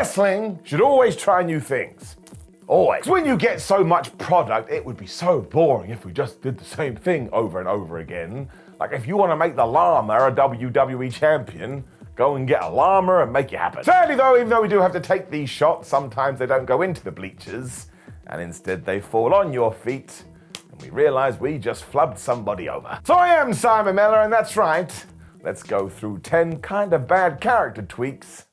Wrestling should always try new things. Always. When you get so much product, it would be so boring if we just did the same thing over and over again. Like if you want to make the llama a WWE champion, go and get a llama and make it happen. Sadly though, even though we do have to take these shots, sometimes they don't go into the bleachers, and instead they fall on your feet, and we realize we just flubbed somebody over. So I am Simon Miller, and that's right. Let's go through 10 kind of bad character tweaks,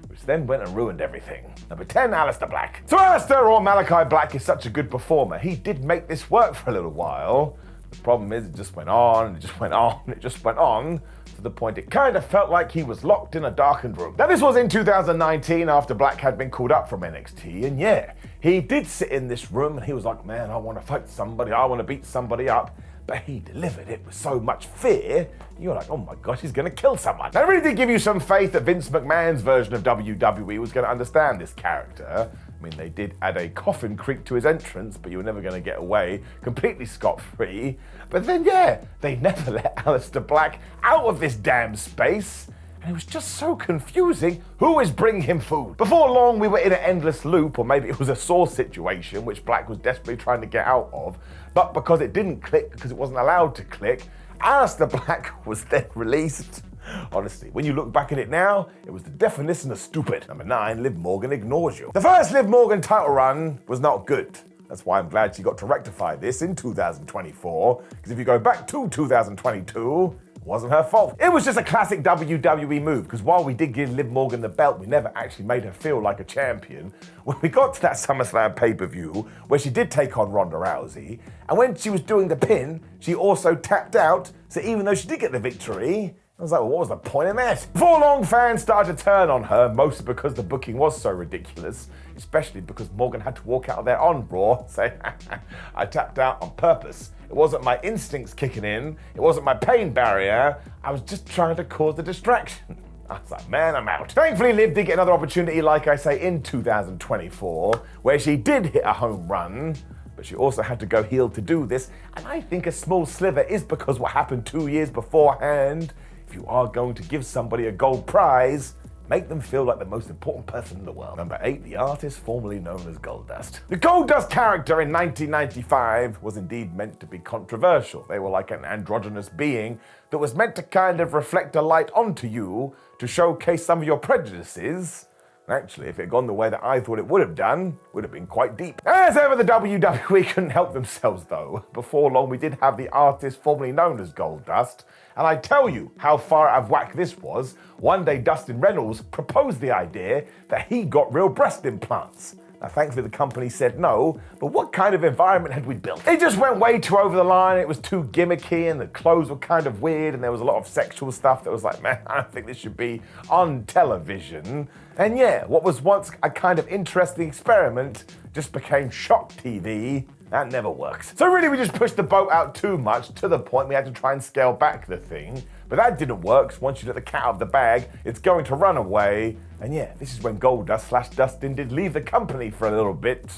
which then went and ruined everything. Number 10, Aleister Black. So Aleister, or Malachi Black, is such a good performer. He did make this work for a little while. The problem is it just went on, it just went on, it just went on, to the point it kind of felt like he was locked in a darkened room. Now this was in 2019 after Black had been called up from NXT, and yeah, he did sit in this room and he was like, man, I want to fight somebody, I want to beat somebody up. But he delivered it with so much fear, you're like, oh my gosh, he's going to kill someone. Now, it really did give you some faith that Vince McMahon's version of WWE was going to understand this character. I mean, they did add a coffin creak to his entrance, but you were never going to get away completely scot-free. But then, yeah, they never let Aleister Black out of this damn space. And it was just so confusing. Who is bringing him food? Before long, we were in an endless loop, or maybe it was a sore situation, which Black was desperately trying to get out of. But because it didn't click, because it wasn't allowed to click, Aleister Black was then released. Honestly, when you look back at it now, it was the definition of stupid. Number 9, Liv Morgan ignores you. The first Liv Morgan title run was not good. That's why I'm glad she got to rectify this in 2024, because if you go back to 2022, it wasn't her fault. It was just a classic WWE move, because while we did give Liv Morgan the belt, we never actually made her feel like a champion. When we got to that SummerSlam pay-per-view, where she did take on Ronda Rousey, and when she was doing the pin, she also tapped out, so even though she did get the victory, I was like, well, what was the point in that? Before long, fans started to turn on her, mostly because the booking was so ridiculous, especially because Morgan had to walk out there on Raw, say, I tapped out on purpose. It wasn't my instincts kicking in, it wasn't my pain barrier, I was just trying to cause a distraction. I was like, man, I'm out. Thankfully, Liv did get another opportunity, like I say, in 2024, where she did hit a home run, but she also had to go heel to do this, and I think a small sliver is because what happened 2 years beforehand. If you are going to give somebody a gold prize, make them feel like the most important person in the world. Number 8, the artist formerly known as Goldust. The Goldust character in 1995 was indeed meant to be controversial. They were like an androgynous being that was meant to kind of reflect a light onto you to showcase some of your prejudices. Actually, if it had gone the way that I thought it would have done, it would have been quite deep. As ever, the WWE couldn't help themselves though. Before long, we did have the artist formerly known as Goldust, and I tell you how far out of whack this was. One day, Dustin Reynolds proposed the idea that he got real breast implants. Now, thankfully, the company said no, but what kind of environment had we built? It just went way too over the line, it was too gimmicky, and the clothes were kind of weird, and there was a lot of sexual stuff that was like, man, I don't think this should be on television. And yeah, what was once a kind of interesting experiment just became shock TV. That never works. So really, we just pushed the boat out too much, to the point we had to try and scale back the thing. But that didn't work, so once you let the cat out of the bag, it's going to run away. And yeah, this is when Goldust/Dustin did leave the company for a little bit.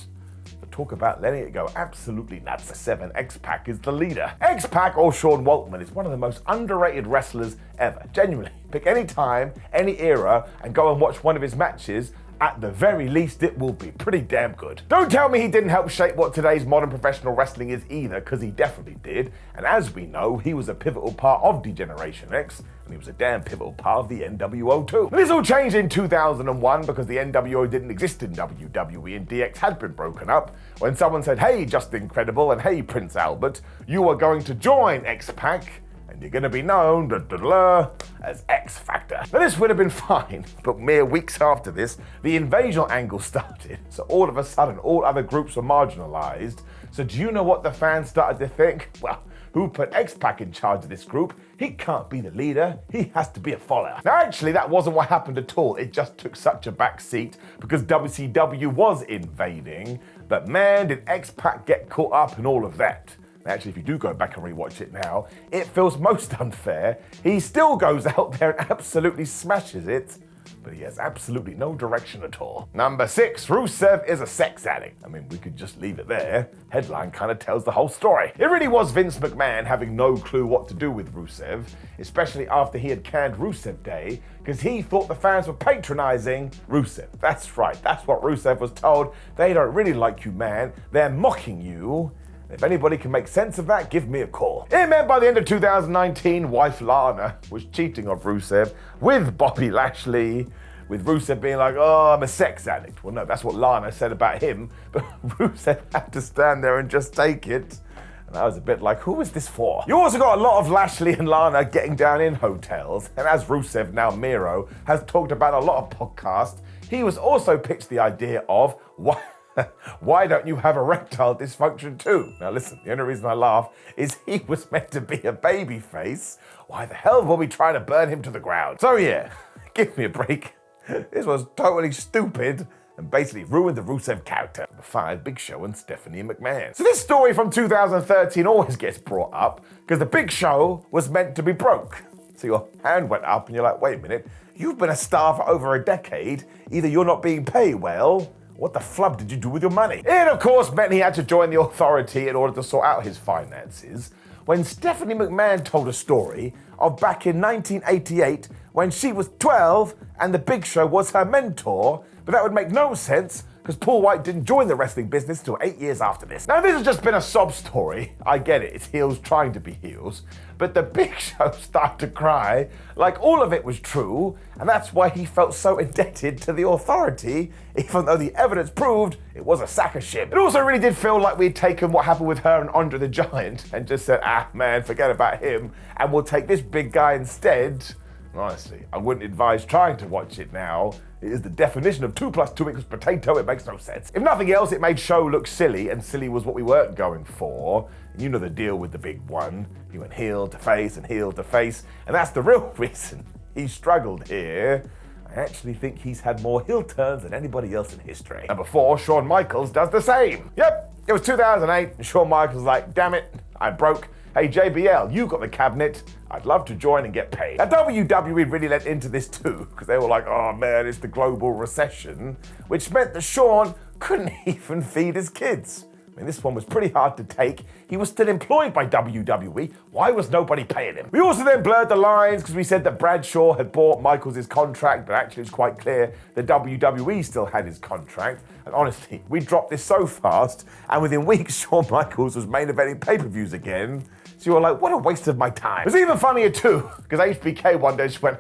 But talk about letting it go absolutely nuts. 7, X-Pac is the leader. X-Pac, or Sean Waltman, is one of the most underrated wrestlers ever. Genuinely, pick any time, any era, and go and watch one of his matches. At the very least, it will be pretty damn good. Don't tell me he didn't help shape what today's modern professional wrestling is either, because he definitely did. And as we know, he was a pivotal part of D-Generation X, and he was a damn pivotal part of the NWO too. This all changed in 2001 because the NWO didn't exist in WWE and DX had been broken up, when someone said, hey, Just Incredible, and hey, Prince Albert, you are going to join X-Pac, and you're going to be known as X Factor. Now this would have been fine, but mere weeks after this, the invasion angle started. So all of a sudden, all other groups were marginalized. So do you know what the fans started to think? Well, who put X-Pac in charge of this group? He can't be the leader, he has to be a follower. Now actually, that wasn't what happened at all. It just took such a back seat because WCW was invading. But man, did X-Pac get caught up in all of that. Actually, if you do go back and rewatch it now, it feels most unfair. He still goes out there and absolutely smashes it. but he has absolutely no direction at all. Number 6, Rusev is a sex addict. I mean, we could just leave it there. Headline kind of tells the whole story. It really was Vince McMahon having no clue what to do with Rusev, especially after he had canned Rusev Day, because he thought the fans were patronizing Rusev. That's right, that's what Rusev was told. They don't really like you, man. They're mocking you. If anybody can make sense of that, give me a call. It meant by the end of 2019, wife Lana was cheating on Rusev with Bobby Lashley, with Rusev being like, oh, I'm a sex addict. Well, no, that's what Lana said about him, but Rusev had to stand there and just take it. And I was a bit like, who is this for? You also got a lot of Lashley and Lana getting down in hotels, and as Rusev, now Miro, has talked about a lot of podcasts, he was also pitched the idea of, why don't you have erectile dysfunction too? Now listen, the only reason I laugh is he was meant to be a baby face. Why the hell were we trying to burn him to the ground? So yeah, give me a break. This was totally stupid and basically ruined the Rusev character. Number 5, Big Show and Stephanie McMahon. So this story from 2013 always gets brought up because the Big Show was meant to be broke. So your hand went up and you're like, wait a minute, you've been a star for over a decade. Either you're not being paid well, what the flub did you do with your money? It, of course, meant he had to join the Authority in order to sort out his finances. When Stephanie McMahon told a story of back in 1988 when she was 12 and the Big Show was her mentor, but that would make no sense because Paul White didn't join the wrestling business until 8 years after this. Now, this has just been a sob story. I get it, it's heels trying to be heels. But the Big Show started to cry like all of it was true, and that's why he felt so indebted to the Authority, even though the evidence proved it was a sack of shit. It also really did feel like we'd taken what happened with her and Andre the Giant and just said, man, forget about him, and we'll take this big guy instead. Honestly, I wouldn't advise trying to watch it now. It is the definition of 2 + 2 = potato. It makes no sense. If nothing else, it made Show look silly, and silly was what we weren't going for. And you know the deal with the big one. He went heel to face and heel to face, and that's the real reason he struggled here. I actually think he's had more heel turns than anybody else in history. Number 4, Shawn Michaels does the same. Yep, it was 2008, and Shawn Michaels was like, damn it, I'm broke. Hey JBL, you got the cabinet. I'd love to join and get paid. Now WWE really led into this too, because they were like, oh man, it's the global recession, which meant that Shawn couldn't even feed his kids. I mean, this one was pretty hard to take. He was still employed by WWE. Why was nobody paying him? We also then blurred the lines because we said that Bradshaw had bought Michaels' contract, but actually it's quite clear that WWE still had his contract. And honestly, we dropped this so fast, and within weeks, Shawn Michaels was main eventing pay-per-views again. So you were like, what a waste of my time. It was even funnier too, because HBK one day just went,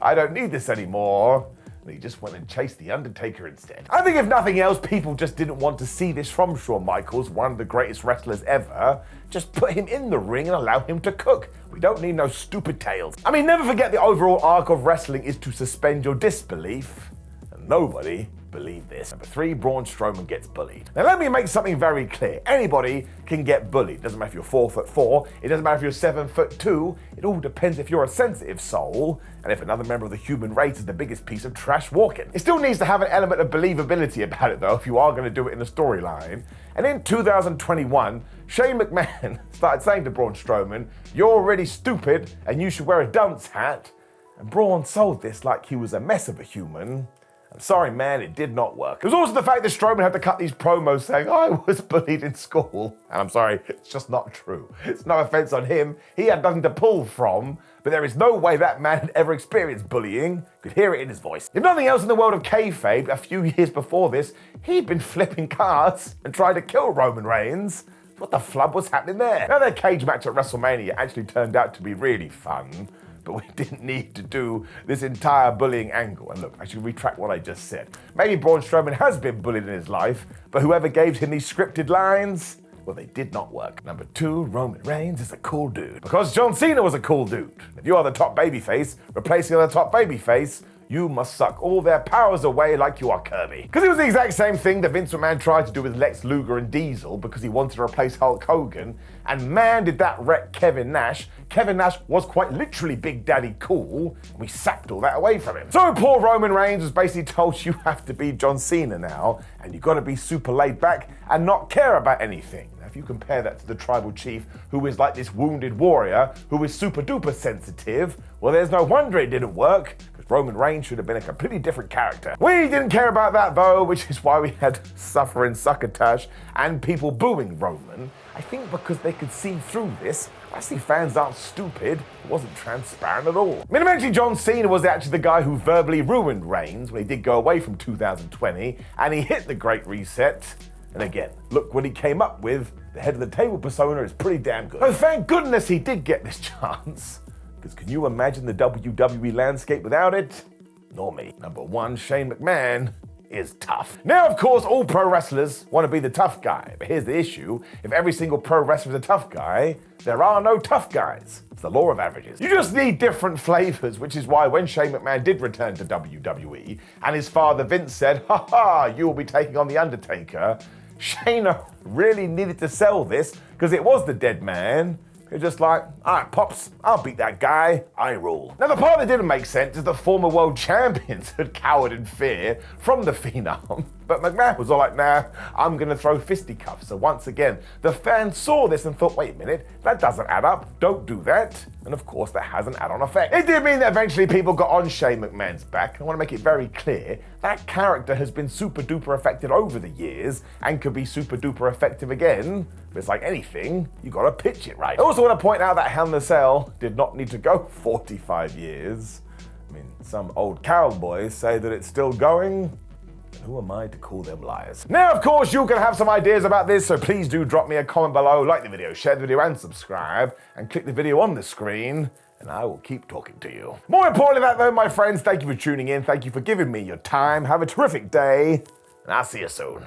I don't need this anymore. And he just went and chased The Undertaker instead. I think if nothing else, people just didn't want to see this from Shawn Michaels, one of the greatest wrestlers ever. Just put him in the ring and allow him to cook. We don't need no stupid tales. I mean, never forget the overall arc of wrestling is to suspend your disbelief. And nobody believed this. Number 3, Braun Strowman gets bullied. Now let me make something very clear. Anybody can get bullied. Doesn't matter if you're 4'4", it doesn't matter if you're 7'2", it all depends if you're a sensitive soul, and if another member of the human race is the biggest piece of trash walking. It still needs to have an element of believability about it though, if you are going to do it in a storyline. And in 2021, Shane McMahon started saying to Braun Strowman, you're really stupid and you should wear a dunce hat. And Braun sold this like he was a mess of a human. I'm sorry, man, it did not work. It was also the fact that Strowman had to cut these promos saying, I was bullied in school. And I'm sorry, it's just not true. It's no offense on him. He had nothing to pull from, but there is no way that man had ever experienced bullying. Could hear it in his voice. If nothing else in the world of kayfabe, a few years before this, he'd been flipping cars and trying to kill Roman Reigns. What the flub was happening there? Now their cage match at WrestleMania actually turned out to be really fun, but we didn't need to do this entire bullying angle. And look, I should retract what I just said. Maybe Braun Strowman has been bullied in his life, but whoever gave him these scripted lines, well, they did not work. Number 2, Roman Reigns is a cool dude. Because John Cena was a cool dude. If you are the top babyface, replacing the top babyface, you must suck all their powers away like you are Kirby. Because it was the exact same thing that Vince McMahon tried to do with Lex Luger and Diesel because he wanted to replace Hulk Hogan, and man did that wreck Kevin Nash. Kevin Nash was quite literally Big Daddy cool, and we sacked all that away from him. So poor Roman Reigns was basically told you have to be John Cena now, and you gotta be super laid back and not care about anything. Now if you compare that to the tribal chief who is like this wounded warrior who is super duper sensitive, well there's no wonder it didn't work. Roman Reigns should have been a completely different character. We didn't care about that though, which is why we had suffering succotash and people booing Roman. I think because they could see through this. I see fans aren't stupid. It wasn't transparent at all. I mean, eventually John Cena was actually the guy who verbally ruined Reigns when he did go away from 2020, and he hit the Great Reset. And again, look what he came up with. The head of the table persona is pretty damn good. Oh, thank goodness he did get this chance. Because can you imagine the WWE landscape without it? Nor me. Number one, Shane McMahon is tough. Now, of course, all pro wrestlers want to be the tough guy. But here's the issue. If every single pro wrestler is a tough guy, there are no tough guys. It's the law of averages. You just need different flavors, which is why when Shane McMahon did return to WWE, and his father Vince said, "Ha ha, you will be taking on The Undertaker," Shayna really needed to sell this because it was the dead man. It's just like, all right, Pops, I'll beat that guy, I rule. Now, the part that didn't make sense is the former world champions had cowered in fear from the Phenom. But McMahon was all like, nah, I'm gonna throw fisticuffs. So once again, the fans saw this and thought, wait a minute, that doesn't add up, don't do that. And of course, that has an add-on effect. It did mean that eventually people got on Shane McMahon's back. I wanna make it very clear, that character has been super duper effective over the years and could be super duper effective again. But it's like anything, you gotta pitch it right. I also wanna point out that Hell in a Cell did not need to go 45 years. I mean, some old cowboys say that it's still going. Who am I to call them liars? Now, of course, you can have some ideas about this, so please do drop me a comment below, like the video, share the video, and subscribe, and click the video on the screen, and I will keep talking to you. More importantly than that, though, my friends, thank you for tuning in. Thank you for giving me your time. Have a terrific day, and I'll see you soon.